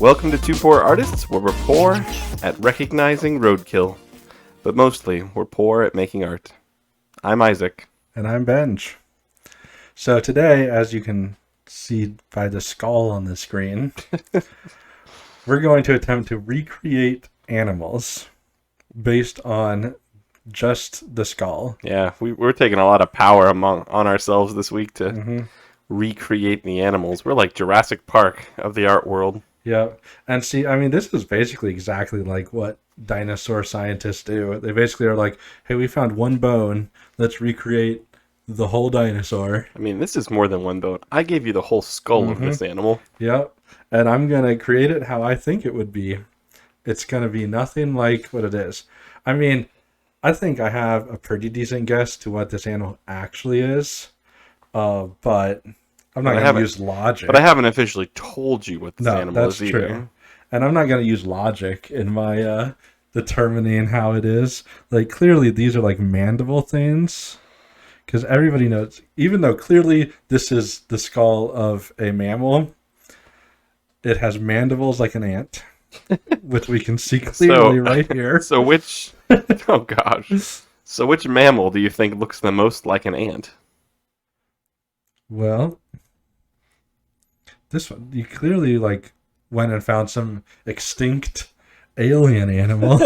Welcome to Two Poor Artists, where we're poor at recognizing roadkill, but mostly we're poor at making art. I'm Isaac. And I'm Benj. So today, as you can see by the skull on the screen, we're going to attempt to recreate animals based on just the skull. Yeah, we're taking a lot of power on ourselves this week to recreate the animals. We're like Jurassic Park of the art world. Yeah, and see, I mean, this is basically exactly like what dinosaur scientists do. They basically are like, hey, we found one bone, let's recreate the whole dinosaur. I mean, this is more than one bone. I gave you the whole skull of this animal. Yep, and I'm going to create it how I think it would be. It's going to be nothing like what it is. I mean, I think I have a pretty decent guess to what this animal actually is, but I'm not going to use logic. But I haven't officially told you what this animal is either. True. And I'm not going to use logic in my determining how it is. Like, clearly, these are like mandible things. Because everybody knows, even though clearly this is the skull of a mammal, it has mandibles like an ant, which we can see clearly right here. So which, oh gosh. So which mammal do you think looks the most like an ant? Well, this one, you clearly like went and found some extinct alien animal.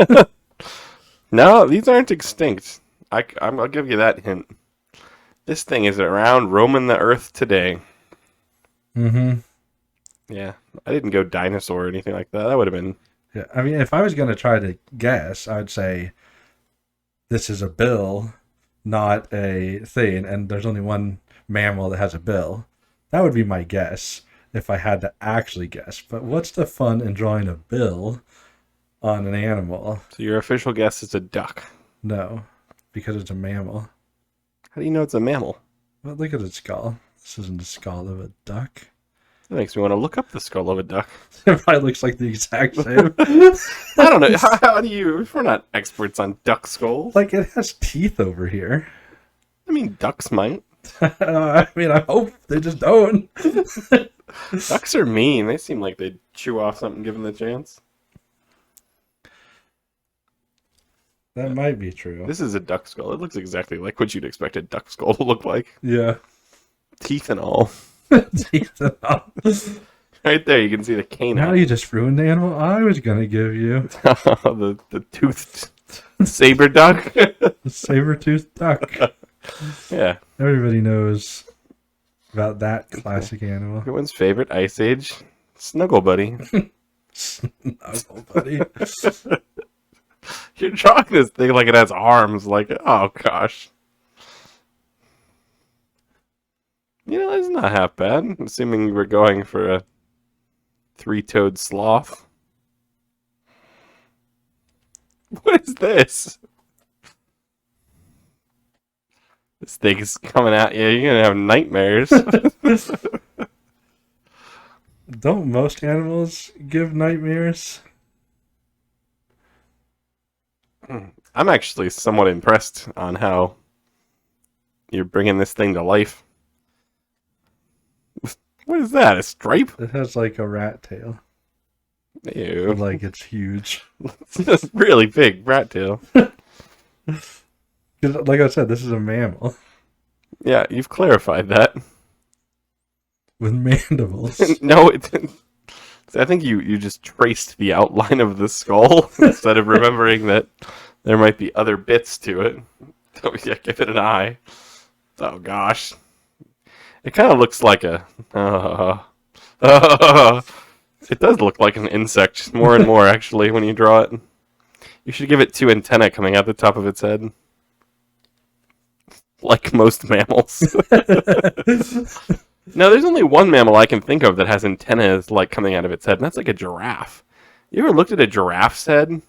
No, these aren't extinct. I'll give you that hint. This thing is around roaming the earth today. Mm-hmm. Yeah, I didn't go dinosaur or anything like that. That would have been... Yeah, I mean, if I was going to try to guess, I'd say this is a bill, not a thing, and there's only one mammal that has a bill. That would be my guess if I had to actually guess. But what's the fun in drawing a bill on an animal? So your official guess is a duck? No, because it's a mammal. How do you know it's a mammal? Well, look at its skull. This isn't the skull of a duck. That makes me want to look up the skull of a duck. It probably looks like the exact same. I don't know. How do you... We're not experts on duck skulls. Like, it has teeth over here. I mean, ducks might. I mean, I hope they just don't. Ducks are mean. They seem like they'd chew off something given the chance. That might be true. This is a duck skull. It looks exactly like what you'd expect a duck skull to look like. Yeah. Teeth and all. Teeth and all. Right there, you can see the canine. Now you just ruined the animal I was going to give you. the toothed saber duck. The saber-toothed duck. Yeah. Everybody knows about that classic animal. Everyone's favorite Ice Age Snuggle Buddy. Snuggle Buddy. You're drawing this thing like it has arms. Like, oh gosh. You know, it's not half bad. Assuming we're going for a three-toed sloth. What is this? This thing is coming at you. You're going to have nightmares. Don't most animals give nightmares? I'm actually somewhat impressed on how you're bringing this thing to life. What is that? A stripe? It has like a rat tail. Ew. Like it's huge. It's just really big rat tail. Like I said, this is a mammal. Yeah, you've clarified that. With mandibles. No, I think you just traced the outline of the skull instead of remembering that there might be other bits to it. So yeah, give it an eye. Oh gosh. It kind of looks like a... it does look like an insect more and more, actually, when you draw it. You should give it two antennae coming out the top of its head. Like most mammals. No, there's only one mammal I can think of that has antennas like coming out of its head, and that's like a giraffe. You ever looked at a giraffe's head?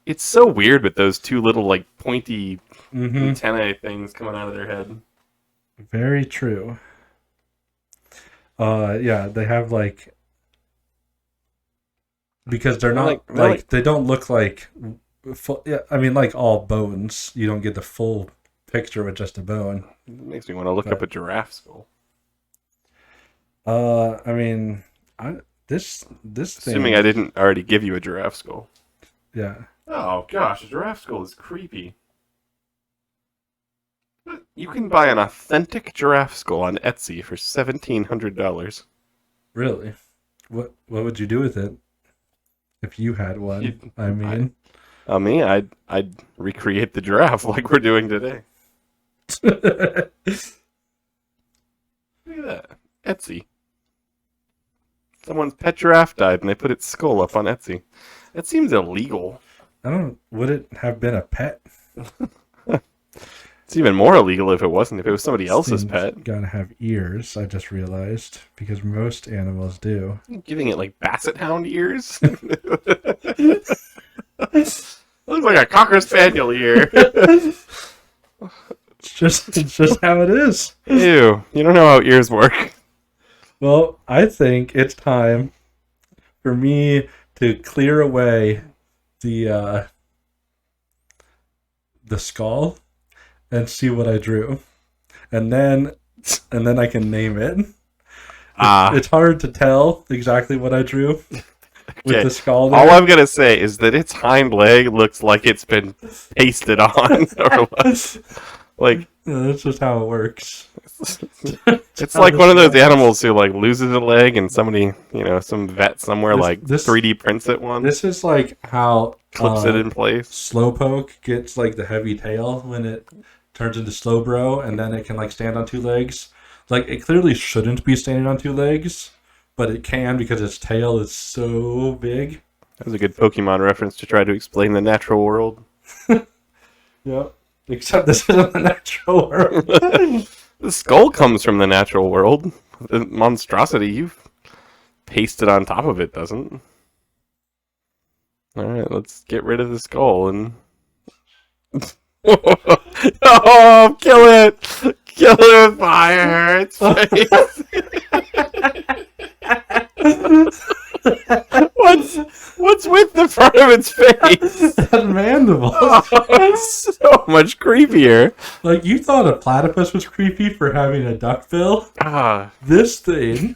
It's so weird with those two little like pointy antennae things coming out of their head. Very true. Yeah, they have like, because they're not like they don't look like full, yeah, I mean, like all bones, you don't get the full picture with just a bone. It makes me want to look up a giraffe skull. I mean, This thing. Assuming I didn't already give you a giraffe skull. Yeah. Oh gosh, a giraffe skull is creepy. You can buy an authentic giraffe skull on Etsy for $1,700. Really? What would you do with it if you had one? I mean, me, I'd recreate the giraffe like we're doing today. Look at that, Etsy. Someone's pet giraffe died, and they put its skull up on Etsy. That seems illegal. I don't. Would it have been a pet? It's even more illegal if it wasn't. If it was somebody else's pet. Gotta have ears. I just realized because most animals do. Giving it like basset hound ears. Looks like a cocker spaniel ear. It's just how it is. Ew! You don't know how ears work. Well, I think it's time for me to clear away the skull and see what I drew, and then I can name it. It's hard to tell exactly what I drew with the skull there. All I'm gonna say is that its hind leg looks like it's been pasted on, or what? Like, that's just how it works. It's like one of those animals who like loses a leg, and somebody, some vet somewhere this 3D prints it one. This is like how clips it in place. Slowpoke gets like the heavy tail when it turns into Slowbro, and then it can like stand on two legs. Like, it clearly shouldn't be standing on two legs, but it can because its tail is so big. That was a good Pokemon reference to try to explain the natural world. Yep. Except this isn't the natural world. The skull comes from the natural world. The monstrosity you've pasted on top of it doesn't. Alright, let's get rid of the skull and... Oh, kill it! Kill it with fire! Its face! What's with the front of its face? That mandible. Oh, it's so much creepier. Like, you thought a platypus was creepy for having a duckbill? This thing,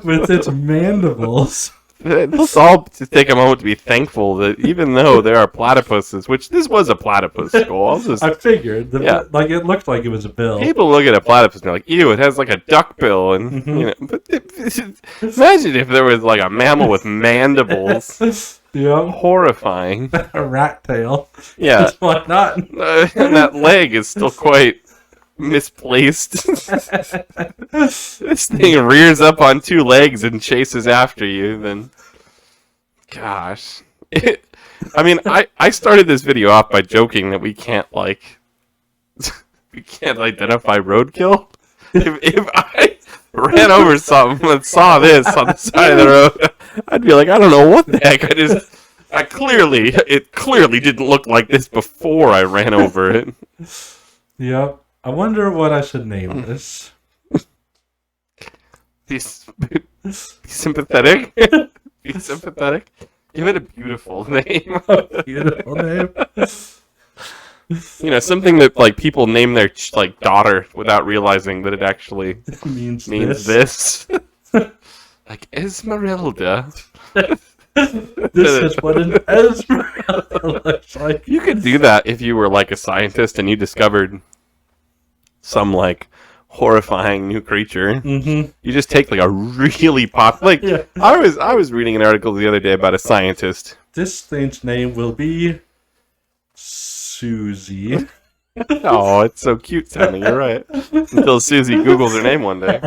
with its mandibles. Let's all just take a moment to be thankful that even though there are platypuses, which this was a platypus skull, I figured. Like, it looked like it was a bill. People look at a platypus and they're like, ew, it has like a duck bill. And, but imagine if there was like a mammal with mandibles. Yeah. Horrifying. A rat tail. Yeah. Why not? And that leg is still quite misplaced. This thing rears up on two legs and chases after you, then gosh. I started this video off by joking that we can't identify roadkill. If I ran over something and saw this on the side of the road, I'd be like, I don't know what the heck. It clearly didn't look like this before I ran over it. Yep. I wonder what I should name this. Be sympathetic. Be sympathetic. Give it a beautiful name. A beautiful name. Something that like people name their daughter without realizing that it actually means this. Like Esmeralda. This is what an Esmeralda looks like. You could do that if you were like a scientist and you discovered some like horrifying new creature. Mm-hmm. You just take like a really I was reading an article the other day about a scientist. This thing's name will be Susie. Oh, it's so cute sounding. You're right. Until Susie Googles her name one day.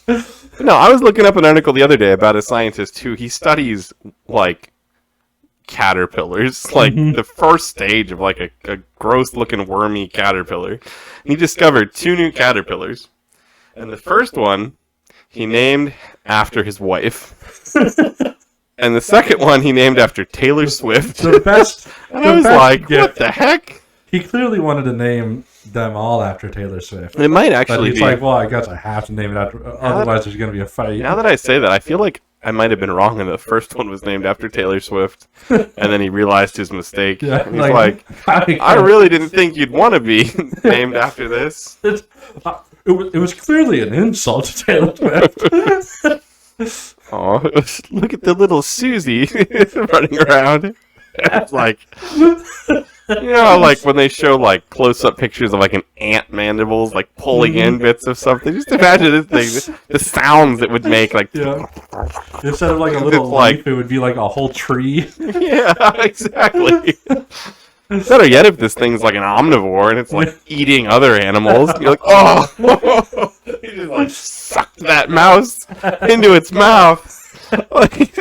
But no, I was looking up an article the other day about a scientist who he studies like caterpillars, like the first stage of like a gross looking wormy caterpillar. And he discovered 2 new caterpillars. And the first one he named after his wife. And the second one he named after Taylor Swift. The best. And I was like, what the heck? He clearly wanted to name them all after Taylor Swift. It might actually but he's like, well, I guess I have to name it after, otherwise there's going to be a fight. Now that I say that, I feel like I might have been wrong and the first one was named after Taylor Swift. And then he realized his mistake. Yeah, and he's like, I really didn't think you'd want to be named after this. It was clearly an insult to Taylor Swift. Oh, look at the little Susie running around. It's like, like when they show like close-up pictures of like an ant mandibles like pulling in bits of something. Just imagine this thing, the sounds it would make. Like, Yeah. Instead of like a It's little like- leaf, it would be like a whole tree. yeah, exactly. Better yet, if this thing's like an omnivore and it's like eating other animals, you're like, oh, you just like sucked that mouse into its mouth. Like,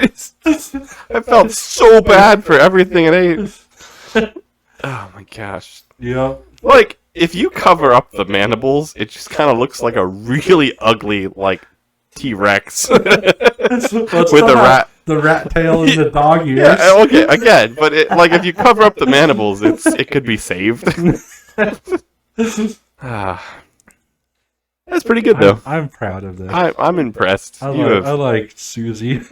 I felt so bad for everything it ate. Oh my gosh! Yep. Like, if you cover up the mandibles, it just kind of looks like a really ugly like T-Rex with the rat tail and the dog ears. Yeah, okay, again, but if you cover up the mandibles, it could be saved. That's pretty good though. I'm proud of this. I'm impressed. I You have, like Susie.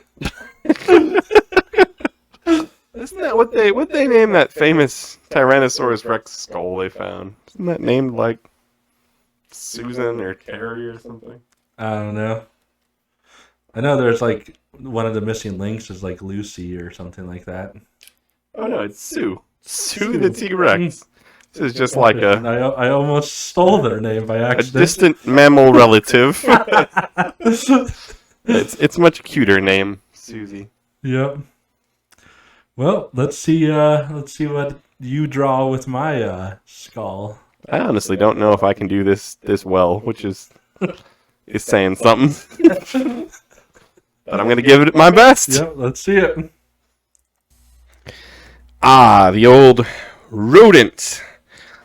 isn't that what they named that famous Tyrannosaurus Rex skull they found? Isn't that named like Susan or Carrie or something? I don't know. I know there's like one of the missing links is like Lucy or something like that. Oh no, it's Sue. Sue the T-Rex. This is just like I almost stole their name by a accident. distant mammal relative. It's much cuter name, Susie. Yep. Well, let's see what you draw with my skull. I honestly don't know if I can do this well, which is saying something. But I'm gonna give it my best. Yep, let's see it. Ah, the old rodent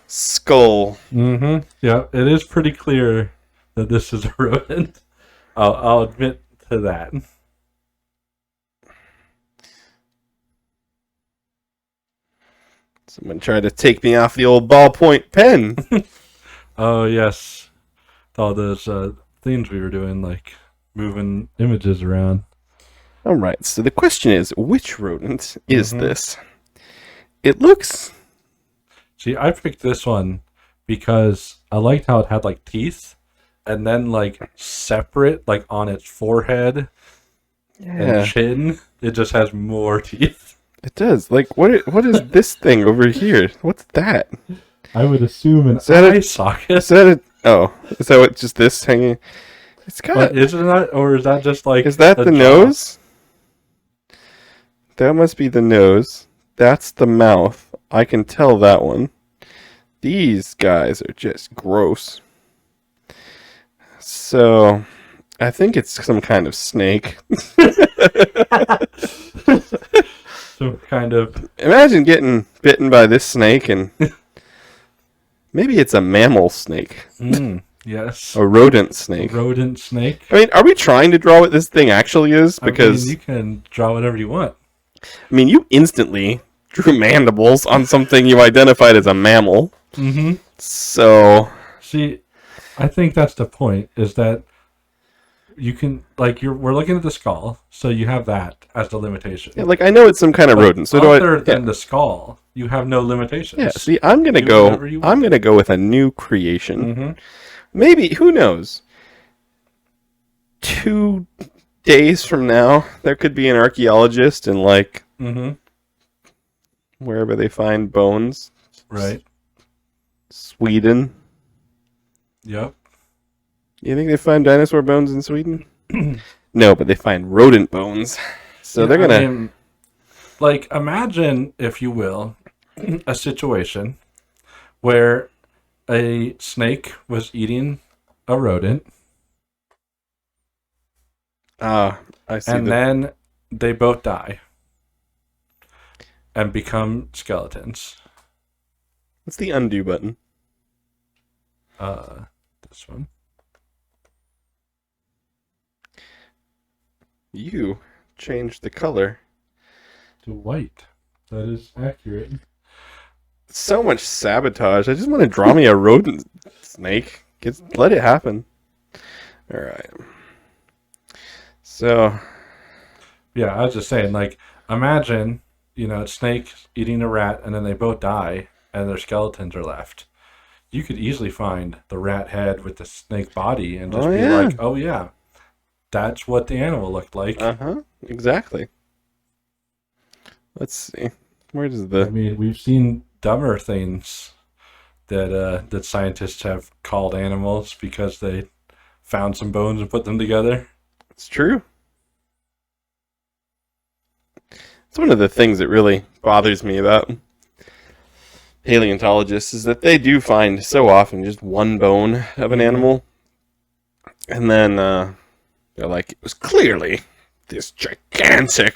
skull. Mm-hmm. Yeah, it is pretty clear that this is a rodent. I'll admit to that. Someone tried to take me off the old ballpoint pen. Oh yes, all those things we were doing, like moving images around. All right, so the question is, which rodent is this? It looks... See, I picked this one because I liked how it had like teeth, and then like separate, like on its forehead and chin, it just has more teeth. It does. Like, what is this thing over here? What's that? I would assume an that eye a- socket. Is that is that what, just this hanging? It's got... But is it not, or is that just like? Is that a the jaw? nose? That must be the nose. That's the mouth. I can tell that one. These guys are just gross. So, I think it's some kind of snake. Some kind of. Imagine getting bitten by this snake and maybe it's a mammal snake. Yes. A rodent snake. Rodent snake. I mean, are we trying to draw what this thing actually is? Because, I mean, you can draw whatever you want. you instantly drew mandibles on something you identified as a mammal. Mm-hmm. So, See, I think that's the point, is that you can, like, we're looking at the skull, so you have that as the limitation. yeah, like I know it's some kind of But rodent. So other than the skull, you have no limitations. Yeah, see, I'm gonna Do whatever you want. I'm gonna go with a new creation. Mm-hmm. Maybe, who knows? 2 days from now, there could be an archaeologist in like Mm-hmm. wherever they find bones. Right. Sweden. Yep. You think they find dinosaur bones in Sweden? No, but they find rodent bones. So they're gonna. I mean, like, imagine, if you will, a situation where a snake was eating a rodent, I see. and then they both die and become skeletons. What's the undo button? This one. You changed the color. To white. That is accurate. So much sabotage. I just want to draw me a rodent snake. Let it happen. All right. So, Yeah, I was just saying, like, imagine, a snake eating a rat, and then they both die, and their skeletons are left. You could easily find the rat head with the snake body and just Oh, be yeah. like, oh, yeah, that's what the animal looked like. Exactly. Let's see. Where does I the... mean, we've seen dumber things that scientists have called animals because they found some bones and put them together. It's true. It's one of the things that really bothers me about paleontologists is that they do find so often just one bone of an animal, and then they're like, it was clearly this gigantic,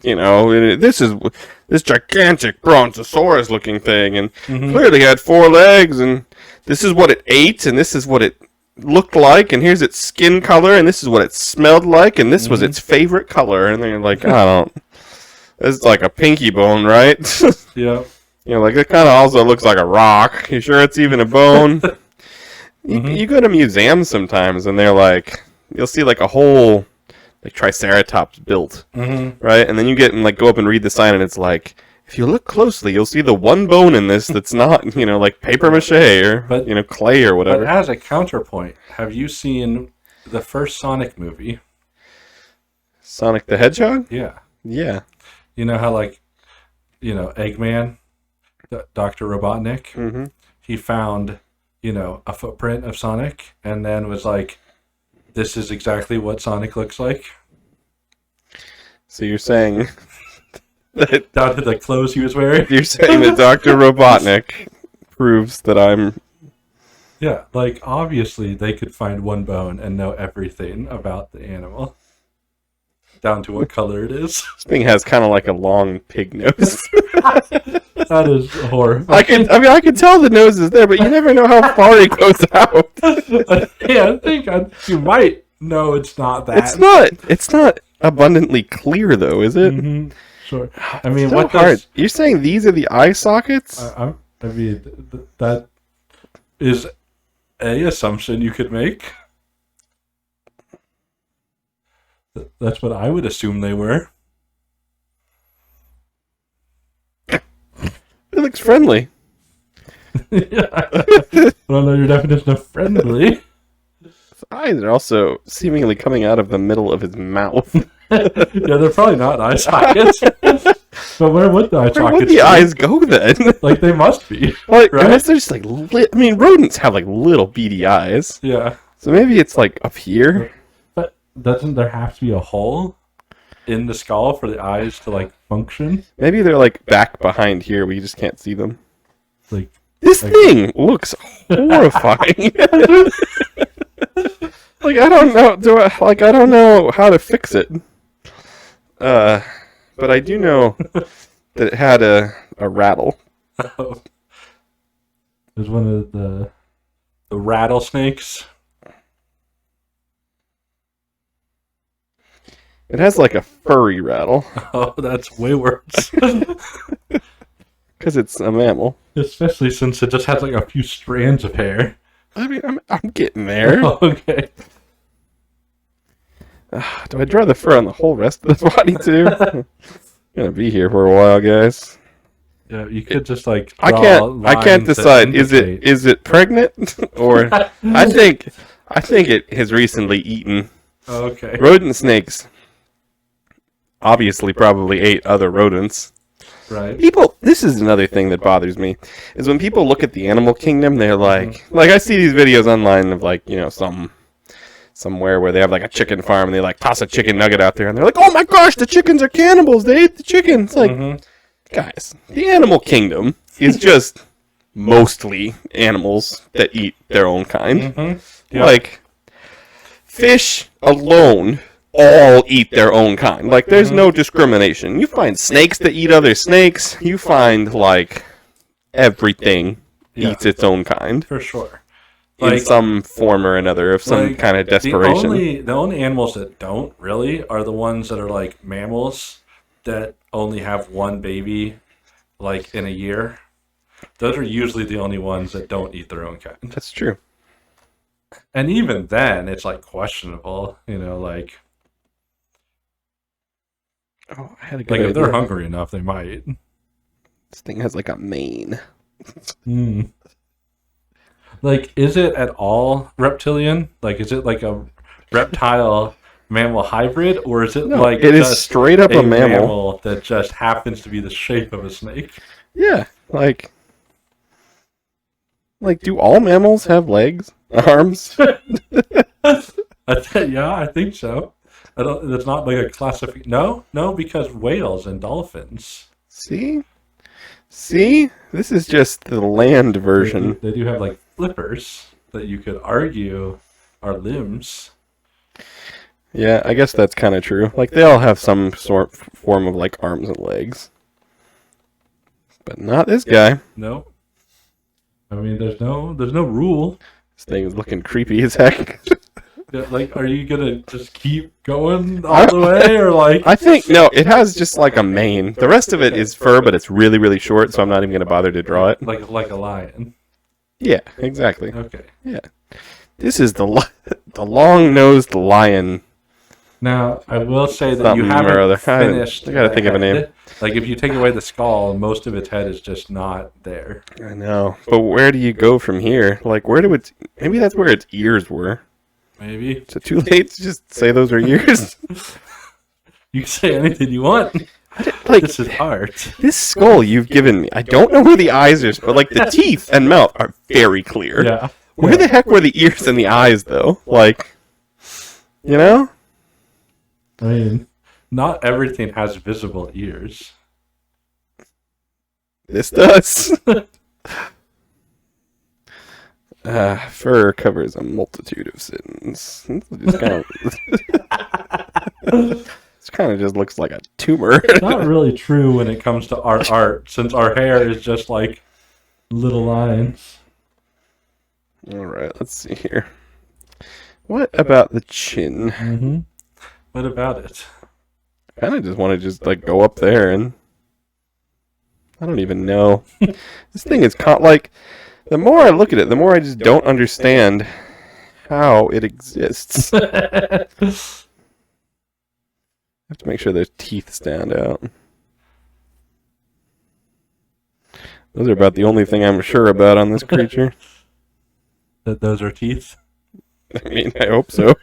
this gigantic brontosaurus looking thing, and clearly had 4 legs, and this is what it ate, and this is what it looked like, and here's its skin color, and this is what it smelled like, and this was its favorite color, and they're like, I don't... It's like a pinky bone, right? Yeah. Like it kind of also looks like a rock. You sure it's even a bone? You go to museums sometimes, and they're like, you'll see like a whole like Triceratops built, right? And then you get and like go up and read the sign, and it's like, if you look closely, you'll see the one bone in this that's not, like paper mache or clay or whatever. But as a counterpoint, have you seen the first Sonic movie? Sonic the Hedgehog? Yeah. Yeah. You know how Eggman, Dr. Robotnik, he found, a footprint of Sonic and then was like, this is exactly what Sonic looks like. So you're saying that down to the clothes he was wearing? You're saying that Dr. Robotnik proves that I'm... Yeah, like obviously they could find one bone and know everything about the animal. Down to what color it is. This thing has kind of like a long pig nose. That is horrifying. I can tell the nose is there, but you never know how far it goes out. Yeah, I think you might know it's not that. It's not abundantly clear though, is it? Mm-hmm. Sure. I mean, so what hard. You're saying these are the eye sockets? I mean, that is a assumption you could make. That's what I would assume they were. It looks friendly. Yeah. I don't know your definition of friendly. His eyes are also seemingly coming out of the middle of his mouth. Yeah, they're probably not eye sockets. But where would the eye sockets be? Where would the eyes go then? Like, they must be. Like, right? unless they're just like... rodents have like little beady eyes. Yeah. So maybe it's like up here. But doesn't there have to be a hole in the skull for the eyes to like function? Maybe they're like back behind here. We just can't see them. Like this thing looks horrifying. Like I don't know. I don't know how to fix it. But I do know that it had a rattle. Oh. It was one of the rattlesnakes. It has like a furry rattle. Oh, that's way worse. Because it's a mammal. Especially since it just has like a few strands of hair. I mean, I'm getting there. Oh, okay. Do I draw the fur on the whole rest of the body too? I'm gonna be here for a while, guys. Yeah, you could just like. I can't decide. Is it pregnant or I think it has recently eaten. Okay. Rodent snakes obviously probably ate other rodents. Right. This is another thing that bothers me, is when people look at the animal kingdom, they're like, I see these videos online of like, somewhere where they have like a chicken farm and they like toss a chicken nugget out there and they're like, oh my gosh, the chickens are cannibals, they ate the chicken. It's like, guys, the animal kingdom is just mostly animals that eat their own kind. Yep. Like, fish alone all eat their own kind. Like, there's no discrimination. You find snakes that eat other snakes. You find, like, everything eats its own kind. For sure. In some form or another of some kind of desperation. The only animals that don't, really, are the ones that are, like, mammals that only have one baby, like, in a year. Those are usually the only ones that don't eat their own kind. That's true. And even then, it's, like, questionable, like... Oh, I had a good idea. If they're hungry enough, they might. This thing has like a mane. Like, is it at all reptilian? Like, is it like a reptile mammal hybrid, or is it No, like it is just straight up a mammal. mammal that just happens to be the shape of a snake? Yeah, like do all mammals have legs, arms? Yeah, I think so. I don't. It's not like a classification. No, because whales and dolphins. See, this is just the land version. They do have like flippers that you could argue are limbs. Yeah, I guess that's kind of true. Like they all have some form of like arms and legs, but not this guy. No, I mean there's no rule. This thing is looking creepy as heck. Like, are you gonna just keep going all the way, or like? I think no. It has just like a mane. The rest of it is fur, but it's really, really short. So I'm not even gonna bother to draw it. Like a lion. Yeah, exactly. Okay. Yeah, this is the long-nosed lion. Now I will say that Something you or haven't other. finished. I gotta the think of a name. head. Like if you take away the skull, most of its head is just not there. I know, but where do you go from here? Like, where do its? Maybe that's where its ears were. Maybe Is it too late to just say those are ears? you can say anything you want. Like This is art. this skull you've given me. I don't know where the eyes are, but like the teeth and mouth are very clear. Yeah. Where the heck were the ears and the eyes, though? Like, you know? I mean, not everything has visible ears. This does. Fur covers a multitude of sins. It's kind of just looks like a tumor. It's not really true when it comes to our art, since our hair is just like little lines. All right, let's see here. What about the chin? Mm-hmm. What about it? I kind of just want to just like go up there and I don't even know. This thing is like the more I look at it, the more I just don't understand how it exists. I have to make sure their teeth stand out. Those are about the only thing I'm sure about on this creature. That those are teeth. I mean, I hope so.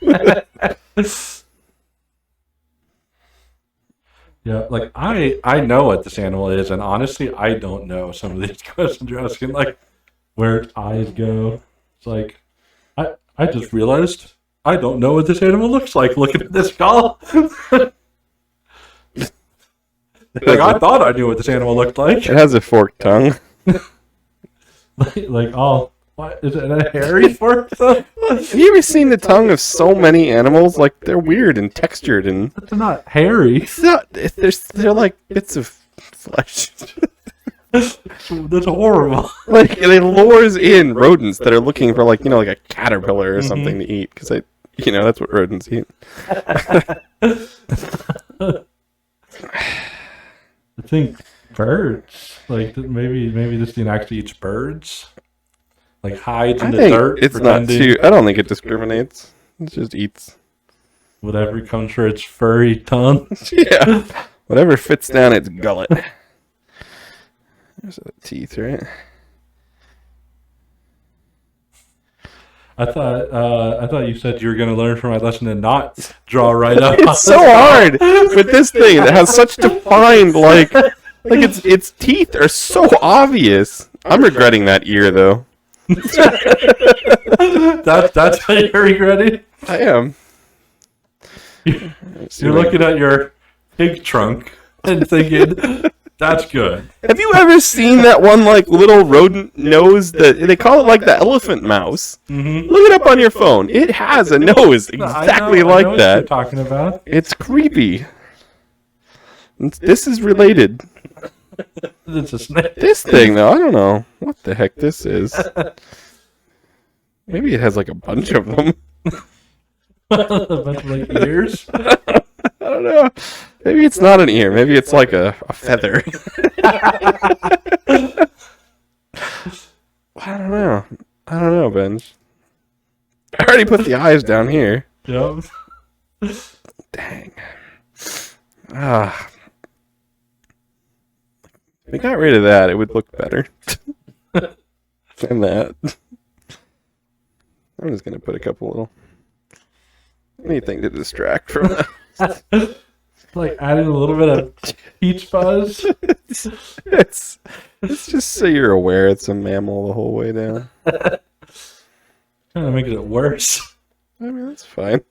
Yeah, like I know what this animal is, and honestly, I don't know some of these questions you're asking, like where its eyes go. It's like I just realized I don't know what this animal looks like looking at this skull. Like I thought I knew what this animal looked like. It has a forked tongue. Like oh, what is it? A hairy fork though? Have you ever seen the tongue of so many animals? Like they're weird and textured, and They're not hairy. it's not. They're like bits of flesh. That's horrible. Like it lures in rodents that are looking for like like a caterpillar or something to eat because that's what rodents eat. I think birds. Like maybe this thing actually eats birds. Like hides in I the think dirt. it's not too. I don't think it discriminates. It just eats. Whatever comes for its furry tongue. Yeah, whatever fits down its gullet. There's the teeth, right? I thought you said you were going to learn from my lesson and not draw right up. It's so hard with this thing that has such defined like its teeth are so obvious. I'm regretting that ear though. That's how you're regretting. I am. You're looking at your pig trunk and thinking, "That's good." Have you ever seen that one like little rodent nose that they call it like the elephant mouse? Mm-hmm. Look it up on your phone. It has a nose exactly I know like what that. you're talking about. It's creepy. This is related. It's a snake. This thing though, I don't know what the heck this is. Maybe it has like a bunch of them. A bunch of like ears. I don't know. Maybe it's not an ear. Maybe it's like a feather. I don't know. I don't know, Benj. I already put the eyes down here. Yep. Dang. If we got rid of that, it would look better than that. I'm just gonna put a couple little. Anything to distract from that. Like adding a little bit of peach fuzz. it's just so you're aware it's a mammal the whole way down. Kind of making it worse. I mean, that's fine.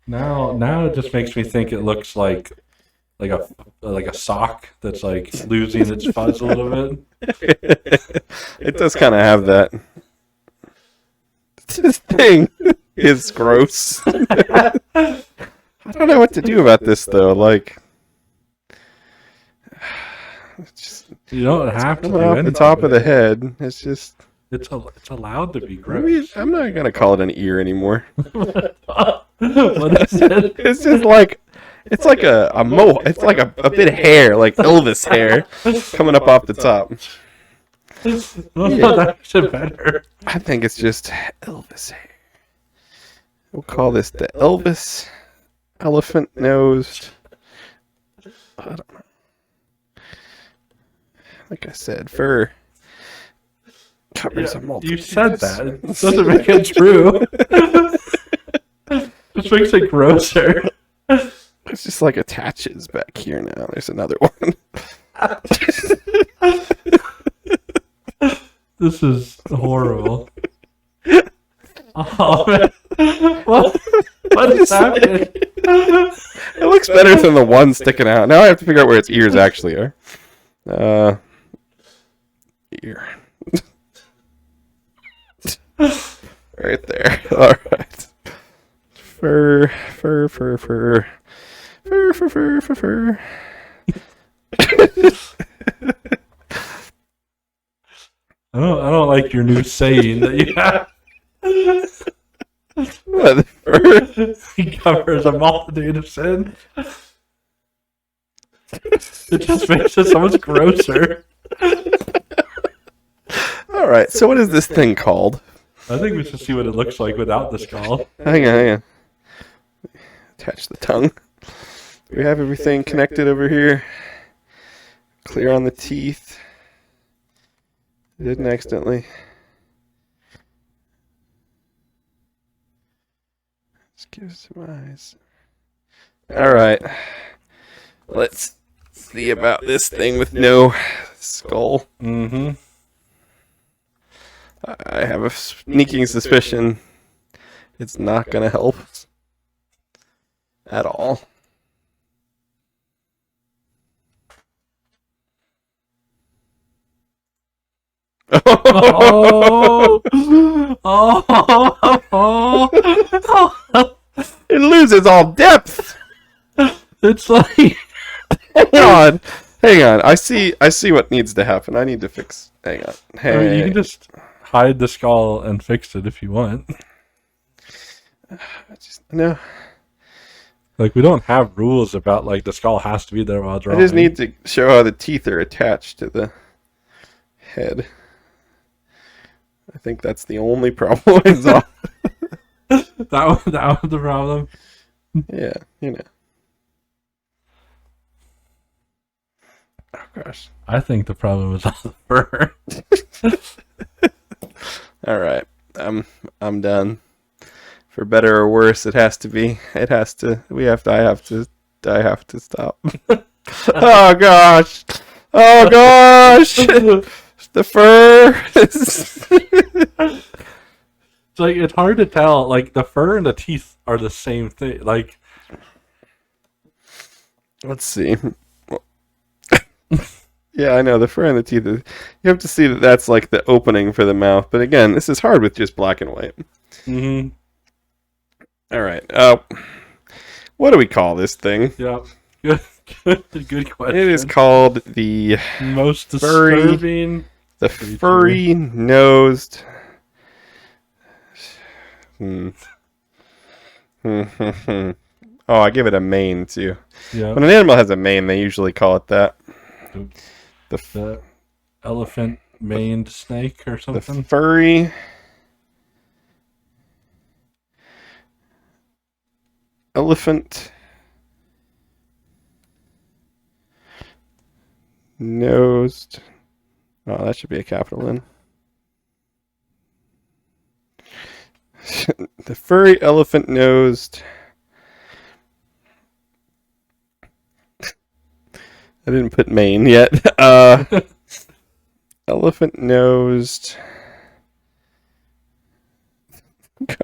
Now it just makes me think it looks like a sock that's like losing its fuzz a little bit. It does kind of have that. This thing is gross. I don't know what to do about this though. Like, it's just You don't have to do coming off the anything top of with the it. head. It's just. It's allowed to be Maybe, gross. I'm not gonna call it an ear anymore. What is it? It's just like. It's like a mo. It's like a bit of hair, like Elvis hair, coming up off the top. Well, that makes it better. I think it's just Elvis hair. We'll call this the Elvis elephant nosed. I don't know. Like I said, fur covers a multitude. You said that. It doesn't make it true. Just makes it grosser. It's just like attaches back here now. There's another one. This is horrible. Oh man. What is happening? It looks better than the one sticking out. Now I have to figure out where its ears actually are. Ear. Right there. All right. Fur. I don't like your new saying that you have. What? Fur? He covers a multitude of sins. It just makes it so much grosser. All right. So what is this thing called? I think we should see what it looks like without the skull. Hang on. Attach the tongue. We have everything connected over here. Clear on the teeth. Didn't accidentally. Let's give us some eyes. All right. Let's see about this thing with no skull. Mm-hmm. I have a sneaking suspicion it's not going to help at all. Oh, oh, It loses all depth. it's like Hang on. I see what needs to happen. I need to fix. Hang on. I mean, you can just hide the skull and fix it if you want. No. Like we don't have rules about like the skull has to be there while I drawing. just need to show how the teeth are attached to the head. I think that's the only problem. that was the problem. Yeah, you know. Oh gosh. I think the problem was all the fur. All right. I'm done. For better or worse, it has to be. It has to. I have to stop. Oh gosh. Oh gosh. The fur. It's like it's hard to tell. Like the fur and the teeth are the same thing. Like Let's see. Yeah, I know the fur and the teeth. You have to see that that's like the opening for the mouth. But again, this is hard with just black and white. mm-hmm. All right. What do we call this thing? Yeah. Good question. It is called the most furry- disturbing. furry nosed. Oh, I give it a mane too. Yeah. When an animal has a mane, they usually call it that. The elephant maned snake or The something. furry elephant nosed. Oh, that should be a capital N. The furry elephant-nosed. I didn't put Maine yet. Elephant-nosed.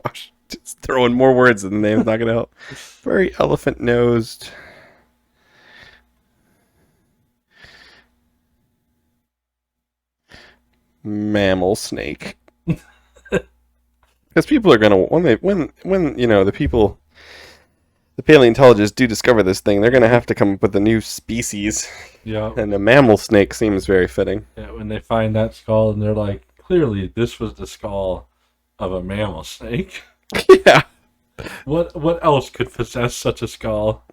Gosh, just throwing more words in the name is not going to help. Furry elephant-nosed. Mammal snake. Because people are gonna when you know the paleontologists do discover this thing, they're gonna have to come up with a new species, Yeah. and a mammal snake seems very fitting. Yeah, when they find that skull and they're like, clearly this was the skull of a mammal snake. Yeah. What else could possess such a skull?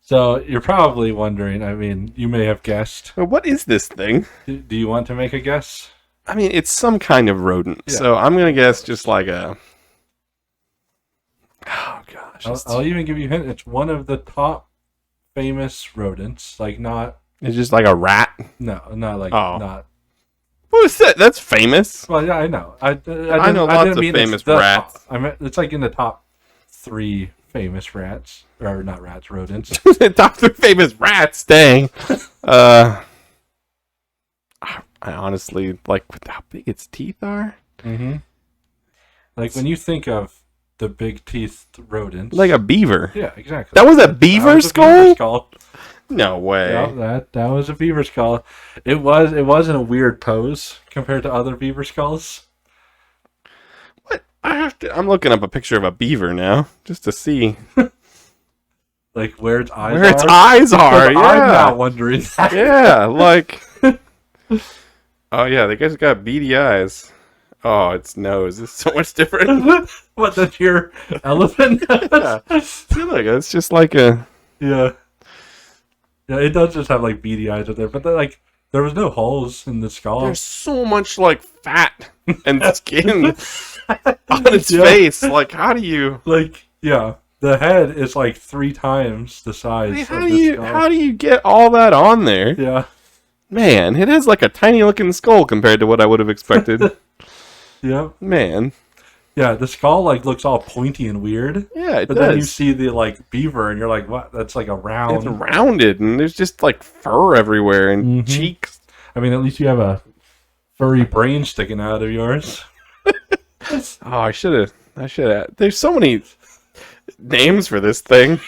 So you're probably wondering, I mean, you may have guessed. Well, what is this thing? Do you want to make a guess? I mean, it's some kind of rodent, Yeah. so I'm gonna guess just like a. Oh gosh, I'll even give you a hint. It's one of the top famous rodents. Like not it's just like a rat. not like Oh. not. What is that? That's famous. Well, yeah, I know. I know lots of famous rats. Top. I mean, it's like in the top 3 famous rats, or not rats, rodents. Top 3 famous rats. Dang. I honestly like how big its teeth are. Mm-hmm. Like when you think of the big teethed rodents, Like a beaver. yeah, exactly. That was a That beaver was a skull? beaver skull. No way. Yeah, that was a beaver skull. It was in a weird pose compared to other beaver skulls. What? I'm looking up a picture of a beaver now just to see Like where its eyes where are. its eyes are. I'm now Yeah. wondering that. Yeah, like. Oh yeah, they guys got beady eyes. Oh, its nose is so much different. What, that's your elephant? Yeah. See, look, it's just like a. Yeah. Yeah, it does just have like beady eyes up there, but like there was no holes in the skull. There's so much like fat and skin on its Yeah. face. Like, how do you? Like, yeah, the head is like 3 times the size Like, of the skull. how do you get all that on there? Yeah. Man, it has like a tiny looking skull compared to what I would have expected. Yeah. Man, Yeah, the skull like looks all pointy and weird. yeah, it But then you does. see the like beaver and you're like, what? That's like a round. It's rounded and there's just like fur everywhere and Mhm. cheeks. I mean, at least you have a furry brain sticking out of yours. Oh, I should have. There's so many names for this thing.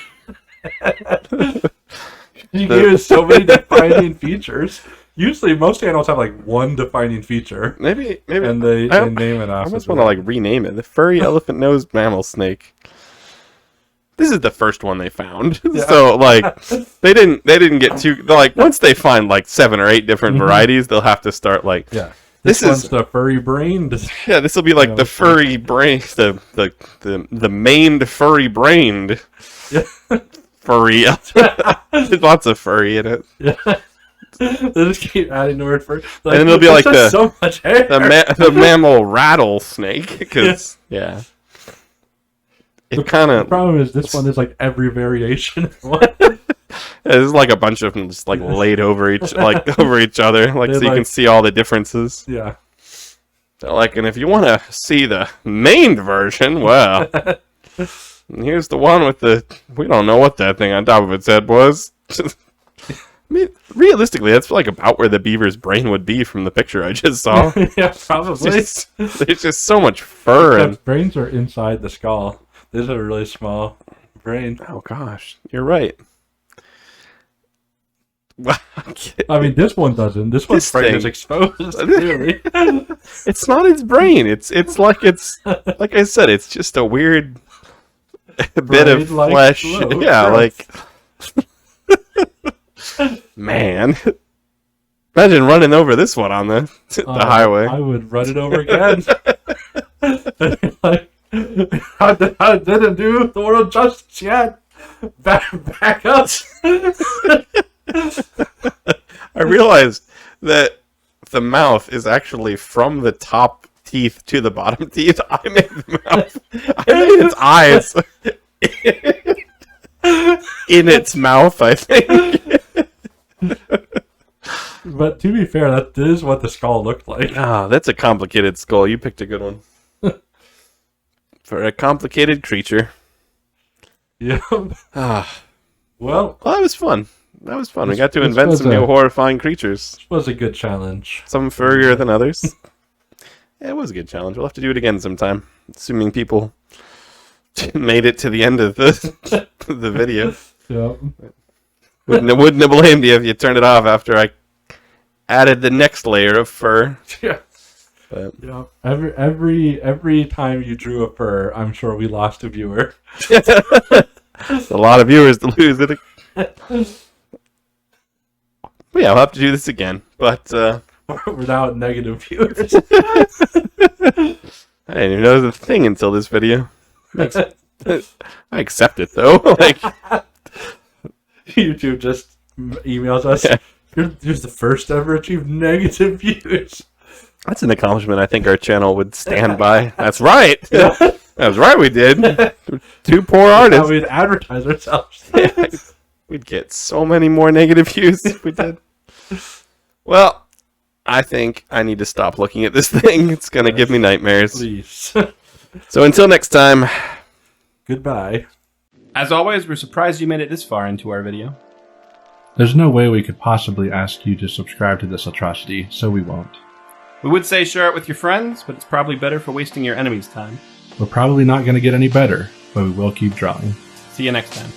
You give it so many defining features. Usually, most animals have like one defining feature, Maybe and they name it I after. almost want to like rename it the furry elephant-nosed mammal snake. This is the first one they found, Yeah. so like they didn't get too like once they find like 7 or 8 different varieties, they'll have to start like Yeah, This this one's is- the furry brain. yeah, this will be like Yeah, the furry brain, the maned furry brained Yeah. furry. There's lots of furry in it. Yeah. They just keep adding the word furry. Like, And it'll be there's like just the- so much hair. The mammal rattlesnake, because yeah, it kind The of problem is this one is like every variation. of one. there's like a bunch of them just like laid over each other, like They, so you can like- see all the differences. Yeah. They're like, and if you want to see the main version, well, here's the one with the we don't know what that thing on top of its head was. I mean, realistically, that's like about where the beaver's brain would be from the picture I just saw. Yeah, probably. There's just so much fur and Except brains are inside the skull. This is a really small brain. oh gosh, you're right. I mean, this one doesn't. This one's This brain thing- is exposed, clearly. It's not its brain. It's like I said, it's just a weird bit of Brain-like flesh. flow, Yeah, growth. like man. Imagine running over this one on the highway. I would run it over again. Like, I didn't do the world justice yet. Back up. I realized that the mouth is actually from the top teeth to the bottom teeth. I made the mouth. I made its eyes in its mouth, I think. But to be fair, that is what the skull looked like. Ah, that's a complicated skull. You picked a good one. for a complicated creature. Yep. Ah, Well, well, that was fun. That was fun. We This- got to this invent was some new horrifying creatures. this was a good challenge. Some furrier than others. Yeah, it was a good challenge. We'll have to do it again sometime, assuming people made it to the end of the the video. Yep. Wouldn't have blamed you if you turned it off after I added the next layer of fur. Yeah. But Yeah. Every time you drew a fur, I'm sure we lost a viewer. it's a lot of viewers to lose it. But yeah, we'll have to do this again. But We're now at negative viewers. I didn't even know it was a thing until this video. I accept it though. Like, YouTube just emails us. Yeah. You're the first ever achieved negative views. that's an accomplishment I think our channel would stand by. That's right. That's right, we did. Two poor How artists. we'd advertise ourselves. We'd get so many more negative views if we did. Well, I think I need to stop looking at this thing. It's going to give me nightmares. Please. So until next time. Goodbye. As always, we're surprised you made it this far into our video. There's no way we could possibly ask you to subscribe to this atrocity, so we won't. We would say share it with your friends, but it's probably better for wasting your enemy's time. We're probably not going to get any better, but we will keep drawing. See you next time.